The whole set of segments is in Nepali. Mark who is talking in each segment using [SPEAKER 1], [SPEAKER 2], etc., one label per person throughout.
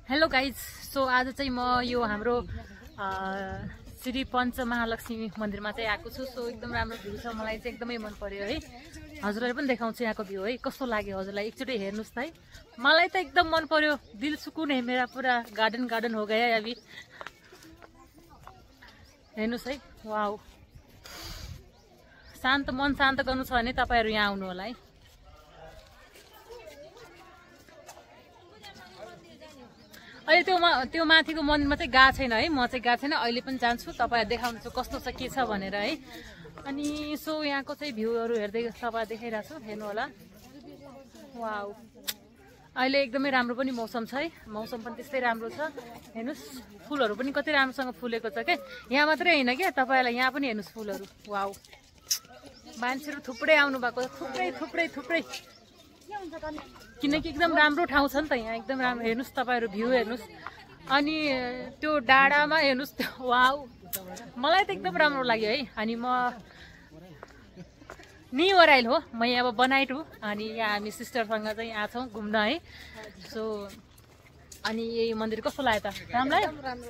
[SPEAKER 1] हेलो गाइज, सो आज चाहिँ म यो हाम्रो श्री पञ्च महालक्ष्मी मन्दिरमा चाहिँ आएको छु। सो एकदम राम्रो भ्यू छ, मलाई चाहिँ एकदमै मन पर्यो है। हजुरलाई पनि देखाउँछु यहाँको भ्यू है, कस्तो लाग्यो हजुरलाई एकचोटि हेर्नुहोस् त है। मलाई त एकदम मन पर्यो, दिल सुकुन है मेरा, पुरा गार्डन गार्डन हो गया अभी। हेर्नुहोस् है, वाउ, शान्त मन शान्त गर्नु छ भने तपाईहरु यहाँ आउनु होला है। अहिले त्यो माथिको मन्दिरमा चाहिँ गएको छैन है, म चाहिँ गएको छैन, अहिले पनि जान्छु, तपाईहरु देखाउनु छु कस्तो छ के छ भनेर है। अनि सो यहाँको चाहिँ भ्यूहरु हेर्दै तपाईहरु देखाइराछु, हेर्नु होला। वाउ, अहिले एकदमै राम्रो पनि मौसम छ है, मौसम पनि त्यस्तै राम्रो छ। हेर्नुस्, फुलहरु पनि कति राम्रोसँग फुलेको छ के, यहाँ मात्रै हैन के, तपाईहरुलाई यहाँ पनि हेर्नुस् फुलहरु। वाउ, मान्छेहरु थुप्रै आउनु भएको छ, थुप्रै किनकि एकदम राम्रो ठाउँ छ नि त यहाँ, एकदम राम्रो। हेर्नुस् तपाईहरु भ्यू हेर्नुस्, अनि त्यो डाँडामा हेर्नुस्, वाउ, मलाई त एकदम राम्रो लाग्यो है। अनि म न्यू अराइल हो, म यहाँ अब बनाइट हो, अनि यहाँ हामी सिस्टरसँग चाहिँ यहाँ छौँ घुम्न है। सो अनि यही मन्दिर कस्तो लाग्यो त? राम्रो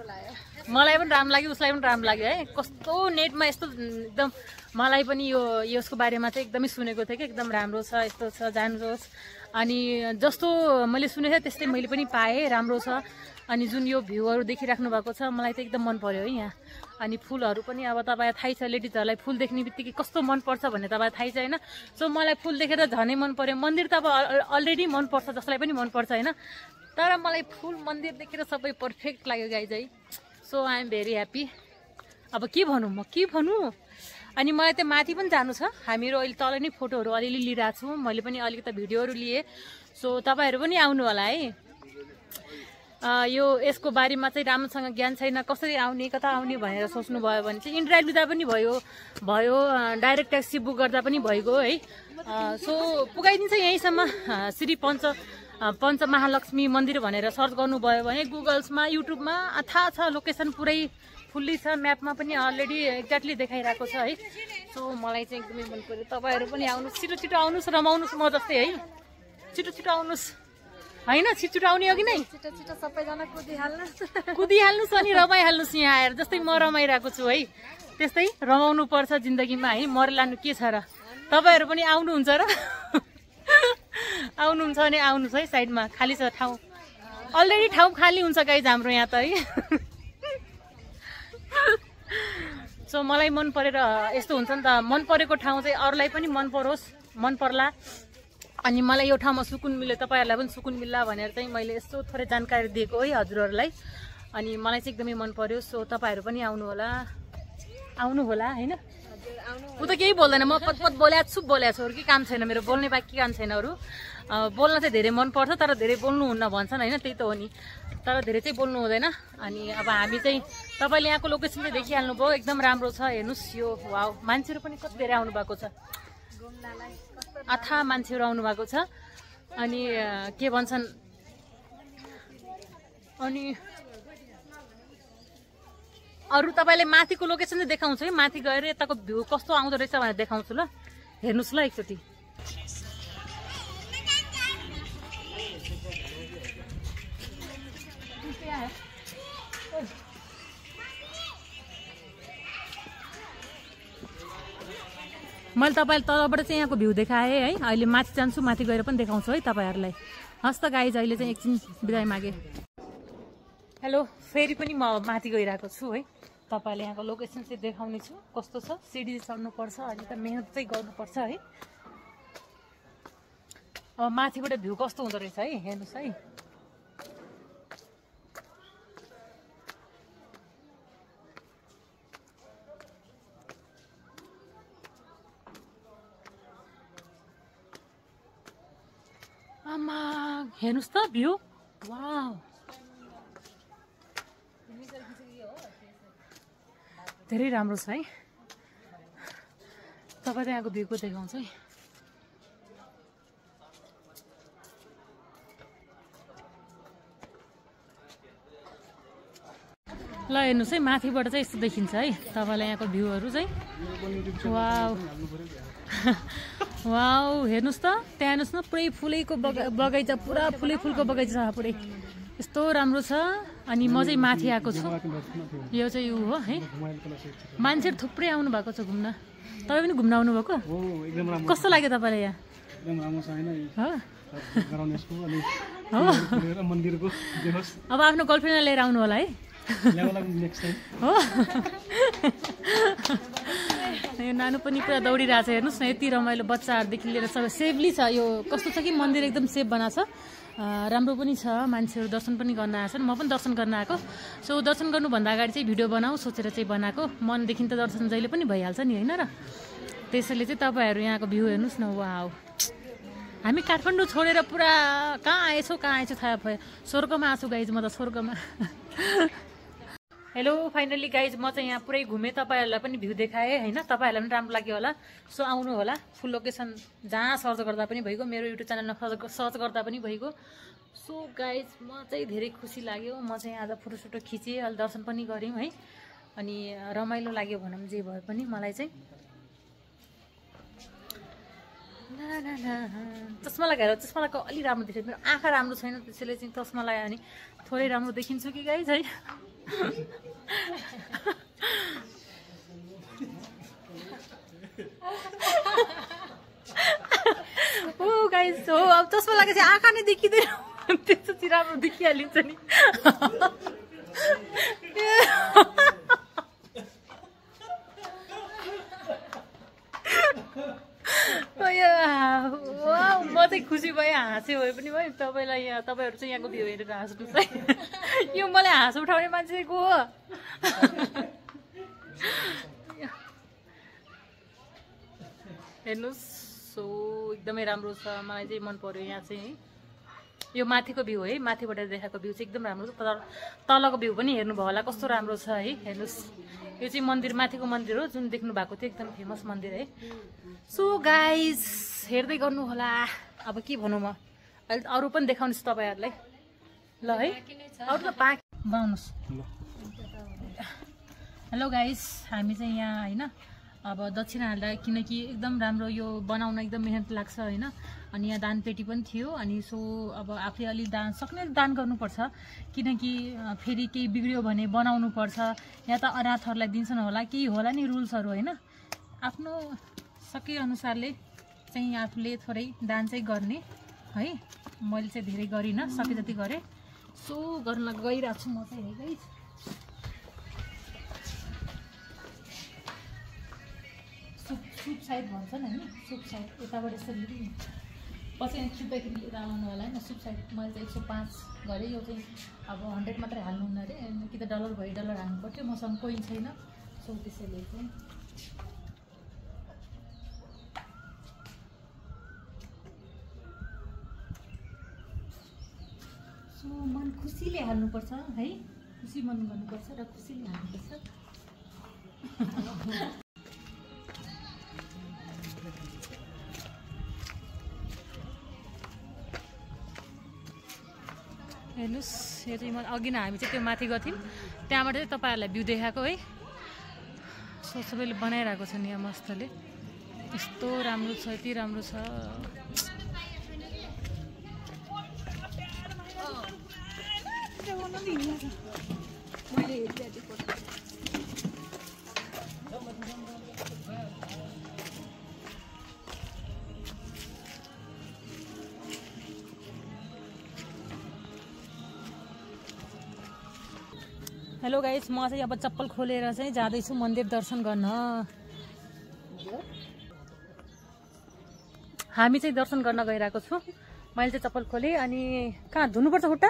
[SPEAKER 1] लाग्यो? मलाई पनि राम्रो लाग्यो, उसलाई पनि राम्रो लाग्यो है। कस्तो नेटमा यस्तो एकदम, मलाई पनि यसको बारेमा चाहिँ एकदमै सुनेको थिएँ कि एकदम राम्रो छ, यस्तो छ, जानुहोस्। अनि जस्तो मैले सुनेको थिएँ त्यस्तै मैले पनि पाएँ, राम्रो छ। अनि जुन यो भ्यूहरु देखिराख्नु भएको छ, मलाई त एकदम मन पर्यो है यहाँ। अनि फुलहरु पनि अब तपाईलाई थाहै छ, लेडिजहरुलाई फुल देख्ने बित्तिकै कस्तो मन पर्छ भन्ने तपाईलाई थाहै छ हैन। सो मलाई फुल देखेर झनै मन पर्यो। मन्दिर त अब अलरेडी मन पर्छ, जसलाई पनि मन पर्छ हैन, तर मलाई फुल मन्दिर देखेर सबै पर्फेक्ट लाग्यो गाइज है। So I am very happy. अब के भनौँ म, के भनौँ। अनि मलाई त माथि पनि जानु छ, हामीहरू अहिले तल नै फोटोहरु अलिअलि लिइरहेको छौँ, मैले पनि अलिकति भिडियोहरु लिए। सो तपाईहरु पनि आउनु होला है। यो यसको बारेमा चाहिँ राम्रोसँग ज्ञान छैन, कसरी आउने कता आउने भनेर सोच्नु भयो भने चाहिँ इन्ड्राइभ लिँदा पनि भयो, डाइरेक्ट ट्याक्सी बुक गर्दा पनि भइगयो है। सो पुगाइदिन्छ यहीँसम्म। श्री पञ्च महालक्ष्मी मन्दिर भनेर सर्च गर्नुभयो भने गुगल्समा, युट्युबमा थाहा छ, लोकेसन पुरै फुल्ली छ, म्यापमा पनि अलरेडी एक्ज्याक्टली देखाइरहेको छ है। सो मलाई चाहिँ एकदमै मन पर्यो, तपाईहरु पनि आउनुहोस्, छिटो आउनुहोस्, रमाउनुहोस् म जस्तै है। छिटो आउनुहोस् हैन, छिटो आउने हो कि नै,
[SPEAKER 2] छिटो सबैजना
[SPEAKER 1] कुदिहाल्नुहोस् अनि रमाइहाल्नुहोस् यहाँ आएर, जस्तै म रमाइरहेको छु है। त्यस्तै रमाउनु पर्छ जिन्दगीमा है, मर लानु के छ र। तपाईहरु पनि आउनुहुन्छ र? आउनुहुन्छ भने आउनुहोस् है, साइडमा खाली छ ठाउँ, अलरेडी ठाउँ खाली हुन्छ गाइज हाम्रो यहाँ त है। सो मलाई मन परेर यस्तो हुन्छ नि त, मन परेको ठाउँ चाहिँ अरूलाई पनि मन परोस्, मन पर्ला। अनि मलाई यो ठाउँमा सुकुन मिल्यो, तपाईहरुलाई पनि सुकुन मिल्ला भनेर चाहिँ मैले यस्तो थोरै जानकारी दिएको है हजुरहरुलाई। अनि मलाई चाहिँ एकदमै मन पर्यो। सो तपाईहरु पनि आउनु होला हैन। उ त केही बोल्दैन, म पटपट बोलेको छु अरू के काम छैन मेरो, बोल्ने बाँकी काम छैन अरू। बोल्न चाहिँ धेरै मन पर्छ, तर धेरै बोल्नुहुन्न भन्छन् हैन, त्यही त हो नि, तर धेरै चाहिँ बोल्नु हुँदैन। अनि अब हामी चाहिँ, तपाईले यहाँको लोकेसन चाहिँ देखिहाल्नु भयो, एकदम राम्रो छ। हेर्नुस् यो, वाउ, मान्छेहरु पनि कति धेरै आउनु भएको छ, अथा मान्छेहरु आउनु भएको छ। अनि के भन्छन्, अनि अरू तपाईले माथिको लोकेसन चाहिँ देखाउँछु है, माथि गएर यताको भ्यू कस्तो आउँदो रहेछ भनेर देखाउँछु ल, हेर्नुस् ल एकचोटि। मैले तपाईलाई तलबाट चाहिँ यहाँको भ्यू देखाएँ है, अहिले माथि जान्छु, माथि गएर पनि देखाउँछु है तपाईहरुलाई। हस् त गाइज, अहिले चाहिँ एकछिन बिदाई मागे। हेलो, फेरि पनि म माथि गइरहेको छु है, तपाईलाई यहाँको लोकेसन चाहिँ देखाउने छु कस्तो छ। सिडी चढ्नुपर्छ, अनि त मेहनत चाहिँ गर्नुपर्छ है। अब माथिबाट भ्यू कस्तो हुँदो रहेछ है, हेर्नुहोस् है। आमा, हेर्नुहोस् त भ्यू, वाउ, धेरै राम्रो छ है। तपाईलाई यहाँको भ्यूको देखाउँछ है। ल हेर्नुहोस् है, माथिबाट चाहिँ यस्तो देखिन्छ है तपाईलाई यहाँको भ्यूहरु चाहिँ। वाउ, वाउ, हेर्नुस् त, त्यहाँ हेर्नुस् न, पुरै फुलैको बगैँचा, पुरा फुलैको बगैँचा छ पुरै। यस्तो राम्रो छ। अनि म चाहिँ माथि आएको छु, यो चाहिँ ऊ हो है। मान्छेहरू थुप्रै आउनु भएको छ घुम्न। तपाईँ पनि घुम्न आउनु भएको? कस्तो लाग्यो तपाईँलाई यहाँ? अब आफ्नो गर्लफ्रेन्डलाई लिएर आउनु होला है। हो यो नानु पनि पुरा दौडिरहेको छ, हेर्नुहोस् न यति रमाइलो, बच्चाहरूदेखि लिएर सबै सेफली छ। यो कस्तो छ कि मन्दिर एकदम सेफ बनाएको छ, राम्रो पनि छ। मान्छेहरू दर्शन पनि गर्न आएछन्, म पनि दर्शन गर्न आएको। सो दर्शन गर्नुभन्दा अगाडि चाहिँ भिडियो बनाऊ सोचेर चाहिँ बनाएको। मनदेखि त दर्शन जहिले पनि भइहाल्छ नि होइन र। त्यसैले चाहिँ तपाईँहरू यहाँको भ्यू हेर्नुहोस् न। वाउ, हामी काठमाडौँ छोडेर पुरा कहाँ आएछौँ थाहा भयो। स्वर्गमा आछु गाइज, म त स्वर्गमा। हेलो फाइनली गाइज, म चाहिँ यहाँ पुरै घुमेँ, तपाईँहरूलाई पनि भ्यू देखाएँ होइन। तपाईँहरूलाई पनि राम्रो लाग्यो होला। सो आउनु होला, फुल लोकेसन जहाँ सर्च गर्दा पनि भइगयो, मेरो युट्युब च्यानलमा सर्च गर्दा पनि भइगयो। सो गाइज म चाहिँ धेरै खुसी लाग्यो। म चाहिँ आज फोटोसोटो खिचेँ, अहिले दर्शन पनि गऱ्यौँ है। अनि रमाइलो लाग्यो भनौँ जे भए पनि मलाई चाहिँ। चस्मा लगाएर, चस्मा लगाएको अलि राम्रो देखिन्छ, मेरो आँखा राम्रो छैन त्यसैले चाहिँ चस्मा लगायो भने थोरै राम्रो देखिन्छु कि गाइज है। ओ गाइज हो, अब चस्मा लगाएपछि आँखा नै देखिँदैन, त्यसपछि राम्रो देखिहालिन्छ नि। म चाहिँ खुसी भएँ, हाँस्यो भए पनि भयो। तपाईँलाई यहाँ, तपाईँहरू चाहिँ यहाँको भ्यू हेरेर हाँस्नुहोस् है। यो मलाई हाँस उठाउने मान्छे को हो? हेर्नुहोस्, सो एकदमै राम्रो छ, मलाई चाहिँ मन पर्यो यहाँ चाहिँ है। यो माथिको भ्यू है, माथिबाट देखाएको भ्यू चाहिँ एकदम राम्रो छ। तलको भ्यू पनि हेर्नुभयो होला कस्तो राम्रो छ है। हेर्नुहोस्, यो चाहिँ मन्दिर, माथिको मन्दिर हो जुन देख्नु भएको थियो, एकदम फेमस मन्दिर है। सो गाइज हेर्दै गर्नु होला। अब के भनौँ, म अहिले अरू पनि देखाउनुहोस् तपाईँहरूलाई ल है। अरू त पाउनुहोस्। हेलो गाइज, हामी चाहिँ यहाँ होइन अब दक्षिणा हाल्दा, किनकि एकदम राम्रो यो बनाउन एकदम मेहनत लाग्छ होइन। अनि यहाँ दान पेटी पनि थियो। अनि सो अब आफूले अलि दान सक्ने दान गर्नुपर्छ, किनकि फेरि केही बिग्रियो भने बनाउनु पर्छ। यहाँ त अनाथहरूलाई दिन्छन् होला, केही होला नि रुल्सहरू होइन। आफ्नो सके अनुसारले चाहिँ आफूले थोरै दान चाहिँ गर्ने है। मैले चाहिँ धेरै गरिनँ, सके जति गरेँ। सो गर्न गइरहेको छु म चाहिँ है गाइज। सुप साइड भन्छन् होइन, सुप साइड यताबाट यसरी पछि खिच्दाखेरि लिएर आउनु होला होइन। सुप साइड मैले चाहिँ 105 गरेँ। यो चाहिँ अब 100 मात्रै हाल्नुहुन्न अरे, कि त डलर भयो डलर हाल्नु पर्थ्यो, मसँग कोइन छैन। सो त्यसैले चाहिँ सो मन खुसीले हाल्नुपर्छ है, खुसी मन गर्नुपर्छ र खुसीले हाल्नुपर्छ। हेर्नुहोस्, यो चाहिँ म अघि नै हामी चाहिँ त्यो माथि गएको थियौँ, त्यहाँबाट चाहिँ तपाईँहरूलाई भ्यू देखाएको है। सो सबैले बनाइरहेको छ नि यहाँ मस्तले, यस्तो राम्रो छ, यति राम्रो छ। हेलो गाइस, म चाहिँ अब चप्पल खोलेर चाहिँ जाँदैछु मन्दिर दर्शन गर्न। हामी चाहिँ दर्शन गर्न गइरहेको छु। मैले चाहिँ चप्पल खोलेँ। अनि कहाँ धुनुपर्छ खुट्टा?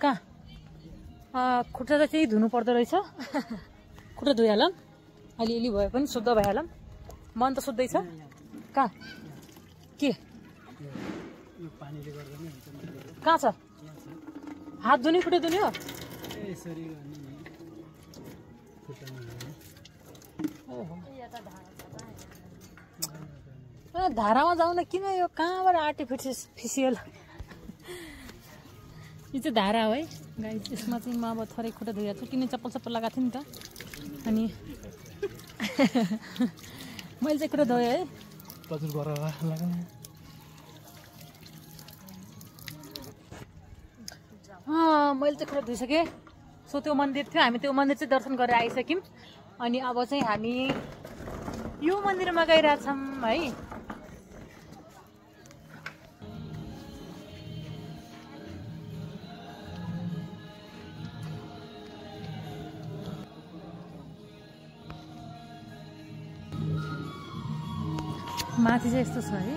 [SPEAKER 1] कहाँ? खुट्टा चाहिँ धुनु पर्दो रहेछ। खुट्टा धोइहालौँ, अलिअलि भए पनि शुद्ध भइहालौँ। मन त शुद्धै छ। कहाँ के कहाँ छ? हात धुने खुट्टा धुने हो? धारामा जाउँ न, किन यो कहाँबाट आर्टिफिसियल? यो चाहिँ धारा हो है गाइस। यसमा चाहिँ म अब थोरै खुट्टा धोइहाल्छु, किन चप्पल सप्पल लगाएको थिएँ नि त। अनि मैले चाहिँ खुट्टा धोएँ है। मैले चाहिँ खुट्टा धुइसकेँ। सो त्यो मन्दिर थियो, हामी त्यो मन्दिर चाहिँ दर्शन गरेर आइसक्यौँ। अनि अब चाहिँ हामी यो मन्दिरमा गइरहेछौँ है। माथि चाहिँ यस्तो छ है,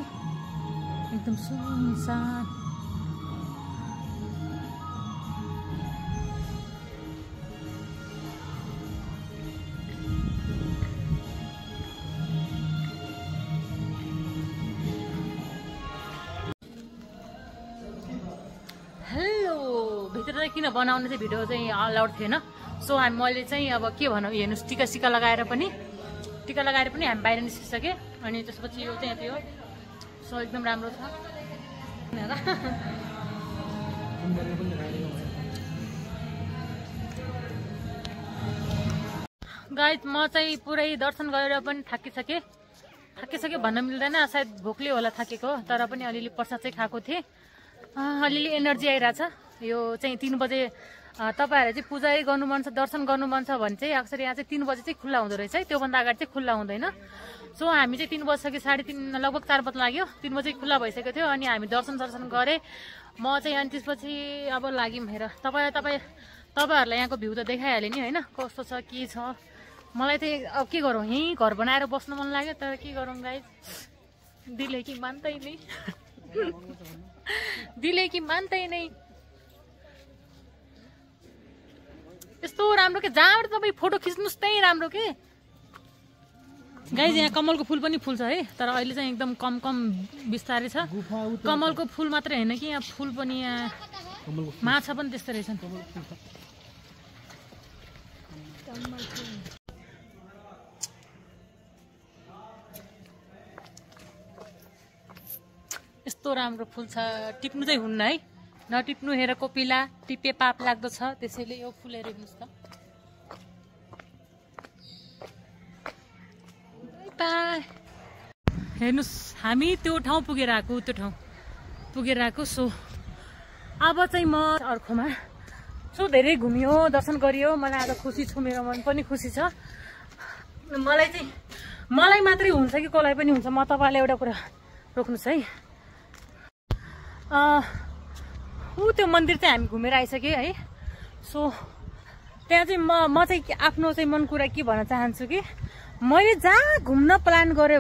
[SPEAKER 1] एकदम सुनसान। हेलो, भित्र चाहिँ किन बनाउने चाहिँ भिडियो चाहिँ अलाउड थिएन। सो मैले चाहिँ अब के भनौँ, हेर्नुहोस् टिका लगाएर पनि हामी बाहिर निस्किसकेँ। अनि त्यसपछि यो चाहिँ थियो। सो एकदम राम्रो छ। गाइस म चाहिँ पुरै दर्शन गरेर पनि थाकिसकेँ भन्न मिल्दैन, सायद भोकले होला थाकेको, तर पनि अलिअलि प्रसाद चाहिँ खाएको थिएँ। अलिअलि एनर्जी आइरहेछ। यो चाहिँ 3 बजे तपाईँहरूले चाहिँ पूजा गर्नु मन छ, दर्शन गर्नु मन छ भने चाहिँ अक्सर यहाँ चाहिँ 3 बजे चाहिँ खुल्ला हुँदो रहेछ है। त्योभन्दा अगाडि चाहिँ खुल्ला हुँदैन। सो हामी चाहिँ 3 बजिसक्यो, 3:30 लगभग 4 बज्न लाग्यो। 3 बजे खुल्ला भइसकेको थियो। अनि हामी दर्शन गरेँ म चाहिँ। अनि त्यसपछि अब लाग्यौँ हेर। तपाईँहरूलाई यहाँको भ्यू त देखाइहालेँ नि होइन, कस्तो छ के छ। मलाई चाहिँ अब के गरौँ, यहीँ घर बनाएर बस्नु मन लाग्यो, तर के गरौँ गाइस, दिले कि मान्दैन दिले कि मान्दैन। यस्तो राम्रो के, जहाँबाट तपाईँ फोटो खिच्नुहोस् त्यही राम्रो के गाइस। यहाँ कमलको फुल पनि फुल्छ है, तर अहिले चाहिँ एकदम कम बिस्तारै छ। कमलको फुल मात्रै होइन कि यहाँ फुल पनि, यहाँ माछा पनि त्यस्तै रहेछन्। यस्तो राम्रो फुल छ, टिप्नु चाहिँ हुन्न है। नटिप्नु, हेर कोपिला टिपे पाप लाग्दो छ। त्यसैले यो फुलेर हेर्नुहोस् त। हेर्नुहोस् हामी त्यो ठाउँ पुगेर आएको। सो अब चाहिँ म अर्कोमा। सो धेरै घुमियो, दर्शन गरियो। मलाई आज खुसी छु, मेरो मन पनि खुसी छ। मलाई मात्रै हुन्छ कि कसलाई पनि हुन्छ। म तपाईँलाई एउटा कुरा रोक्नुहोस् है। त्यो मन्दिर चाहिँ हामी घुमेर आइसक्यो है। सो त्यहाँ चाहिँ म चाहिँ आफ्नो चाहिँ मन कुरा के भन्न चाहन्छु कि मैले जहाँ घुम्न प्लान गऱ्यो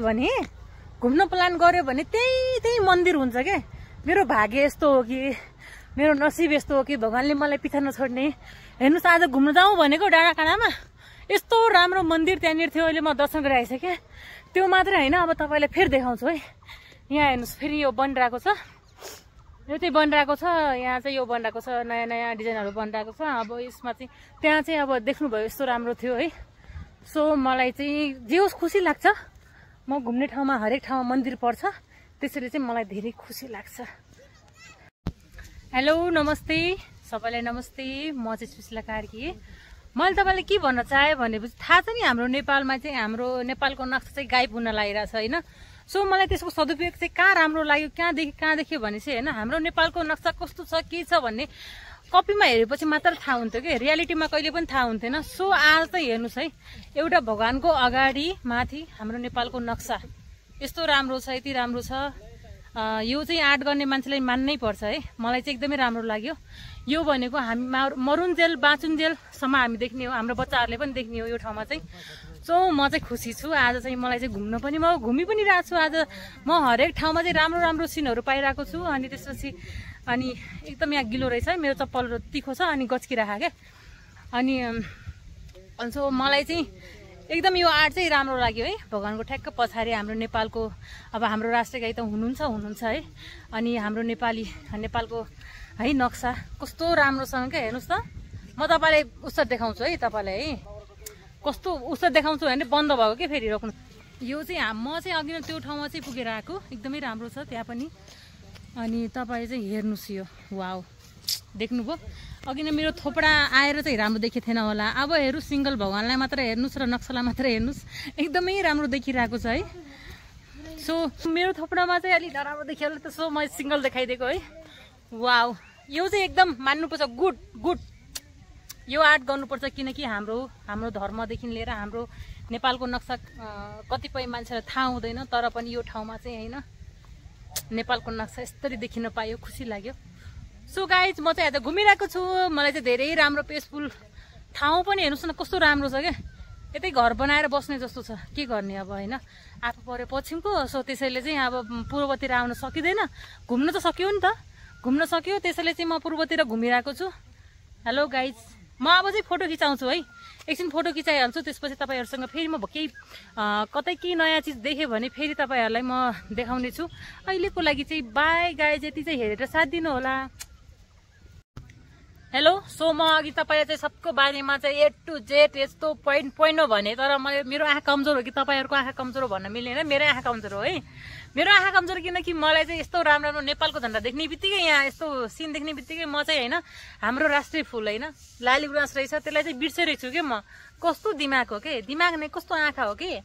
[SPEAKER 1] भने त्यही मन्दिर हुन्छ क्या। मेरो भाग्य यस्तो हो कि, मेरो नसिब यस्तो हो कि भगवान्ले मलाई पिछा नछोड्ने। हेर्नुहोस् आज घुम्न जाउँ भनेको डाँडाकाँडामा यस्तो राम्रो मन्दिर त्यहाँनिर थियो। अहिले म दर्शन गरेर आइसकेँ। त्यो मात्रै होइन, अब तपाईँलाई फेरि देखाउँछु है। यहाँ हेर्नुहोस्, फेरि यो बनिरहेको छ। यो चाहिँ बनिरहेको छ। यहाँ चाहिँ यो बनिरहेको छ, नयाँ डिजाइनहरू बनिरहेको छ। अब यसमा चाहिँ त्यहाँ चाहिँ अब देख्नुभयो यस्तो राम्रो थियो है। सो मलाई चाहिँ जे होस् खुसी लाग्छ। म घुम्ने ठाउँमा हरेक ठाउँमा मन्दिर पर्छ, त्यसैले चाहिँ मलाई धेरै खुसी लाग्छ। हेलो, नमस्ते सबैलाई, नमस्ते। म चाहिँ सुशीला कार्की। मैले तपाईँलाई के भन्न चाहेँ भनेपछि थाहा छ नि, हाम्रो नेपालमा चाहिँ हाम्रो नेपालको नक्सा चाहिँ गायब हुन लागिरहेछ होइन। सो मलाई त्यसको सदुपयोग चाहिँ कहाँ राम्रो लाग्यो, कहाँ देख्यो भने चाहिँ होइन, हाम्रो नेपालको नक्सा कस्तो छ के छ भन्ने कपीमा हेरेपछि मात्र थाहा हुन्थ्यो कि रियालिटीमा कहिले पनि थाहा हुन्थेन। सो आज चाहिँ हेर्नुहोस् है, एउटा भगवानको अगाडि माथि हाम्रो नेपालको नक्सा यस्तो राम्रो छ, यति राम्रो छ। यो चाहिँ आर्ट गर्ने मान्छेलाई मान्नै पर्छ है। मलाई चाहिँ एकदमै राम्रो लाग्यो। यो भनेको हामी मरुन्जेल बाँचुन्जेलसम्म हामी देख्ने हो, हाम्रो बच्चाहरूले पनि देख्ने हो यो ठाउँमा चाहिँ। सो म चाहिँ खुसी छु। आज चाहिँ मलाई चाहिँ घुम्न पनि, म घुमि पनि रहेको छु। आज म हरेक ठाउँमा चाहिँ राम्रो सिनहरू पाइरहेको छु। अनि त्यसपछि एकदम यहाँ गिलो रहेछ है, मेरो चप्पल तिखो छ अनि गच्किरहेको क्या। अनि सो मलाई चाहिँ एकदम यो आर्ट चाहिँ राम्रो लाग्यो है। भगवानको ठ्याक्क पछाडि हाम्रो नेपालको, अब हाम्रो राष्ट्रगाई त हुनुहुन्छ है। अनि हाम्रो नेपालको है नक्सा कस्तो राम्रोसँग क्या। हेर्नुहोस् त, म तपाईँलाई उसो देखाउँछु है, तपाईँलाई है कस्तो उसो देखाउँछु भने बन्द भएको के फेरि रोक्नु। यो चाहिँ म चाहिँ अघि त्यो ठाउँमा चाहिँ पुगेर आएको, एकदमै राम्रो छ त्यहाँ पनि। अनि तपाईँ चाहिँ हेर्नुहोस्, यो वाउ देख्नुभयो। अघि नै मेरो थोपडा आएर चाहिँ राम्रो देखेको थिएन होला। अब हेर्नु, सिङ्गल भगवान्लाई मात्र हेर्नुहोस् र नक्सालाई मात्र हेर्नुहोस्, एकदमै राम्रो देखिरहेको छ है। सो मेरो थोपडामा चाहिँ अलिक नराम्रो देखियो होला त, सो म सिङ्गल देखाइदिएको है। वाउ, यो चाहिँ एकदम मान्नुपर्छ, गुड गुड। यो आर्ट गर्नुपर्छ किनकि हाम्रो धर्मदेखि लिएर हाम्रो नेपालको नक्सा कतिपय मान्छेलाई थाहा हुँदैन, तर पनि यो ठाउँमा चाहिँ होइन नेपालको नक्सा यसरी देखिन पायो, खुसी लाग्यो। सो गाइज म चाहिँ आज घुमिरहेको छु, मलाई चाहिँ धेरै राम्रो पिसफुल ठाउँ पनि हेर्नुहोस् न कस्तो राम्रो छ क्या। यतै घर बनाएर बस्ने जस्तो छ, के गर्ने अब होइन, आफू पऱ्यो पश्चिमको। सो त्यसैले चाहिँ अब पूर्वतिर आउन सकिँदैन, घुम्न त सक्यो नि त, घुम्न सक्यो, त्यसैले चाहिँ म पूर्वतिर घुमिरहेको छु। हेलो गाइज, म अब चाहिँ फोटो खिचाउँछु है, एकछिन फोटो खिचाइहाल्छु, त्यसपछि तपाईँहरूसँग फेरि म केही कतै केही नयाँ चिज देखेँ भने फेरि तपाईँहरूलाई म देखाउने छु। अहिलेको लागि चाहिँ बाई गाइज, यति चाहिँ हेरेर साथ दिनु होला। हेलो, सो म अघि तपाईँलाई चाहिँ सबको बारेमा चाहिँ ए टु जेड यस्तो पोइन्ट हो भने, तर मेरो आँखा कमजोर हो कि तपाईँहरूको आँखा कमजोर हो भन्न मिल्दैन, मेरो आँखा कमजोर हो है। मेरो आँखा कमजोर किनकि मलाई चाहिँ यस्तो राम्रो राम्रो नेपालको झन्डा देख्ने बित्तिकै, यहाँ यस्तो सिन देख्ने बित्तिकै म चाहिँ होइन हाम्रो राष्ट्रिय फुल होइन लाली गुराँस रहेछ, त्यसलाई चाहिँ बिर्सेरहेको छु क्या म। कस्तो दिमाग हो के, दिमाग नै कस्तो आँखा हो के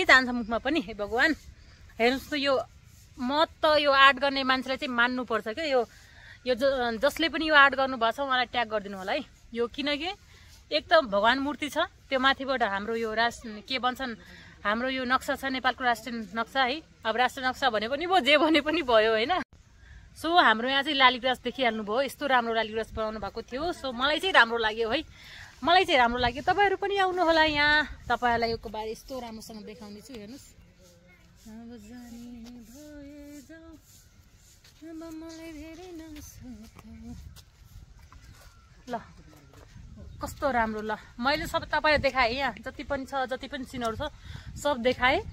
[SPEAKER 1] जान्छ मुखमा पनि। हे भगवान्, हेर्नुहोस् त, यो म त यो आर्ट गर्ने मान्छेलाई चाहिँ मान्नुपर्छ क्या। यो जसले पनि यो आर्ट गर्नुभएको छ उहाँलाई ट्याग गरिदिनु होला है। यो किनकि एक त भगवान् मूर्ति छ, त्यो माथिबाट हाम्रो यो के भन्छन्, हाम्रो यो नक्सा छ नेपालको राष्ट्रिय नक्सा है। अब राष्ट्रिय नक्सा भने पनि भयो, जे भने पनि भयो होइन। सो हाम्रो यहाँ चाहिँ लाली गुराँस देखिहाल्नु भयो, यस्तो राम्रो लाली गुराँस बनाउनु भएको थियो। सो मलाई चाहिँ राम्रो लाग्यो है, मलाई चाहिँ राम्रो लाग्यो। तपाईँहरू पनि आउनु होला यहाँ, तपाईँहरूलाई यो बारे यस्तो राम्रोसँग देखाउने छु। हेर्नुहोस्, ल कस्तो राम्रो। ल मैले सब तपाईँलाई देखाएँ, यहाँ जति पनि छ, जति पनि सिनहरू छ सब देखाएँ।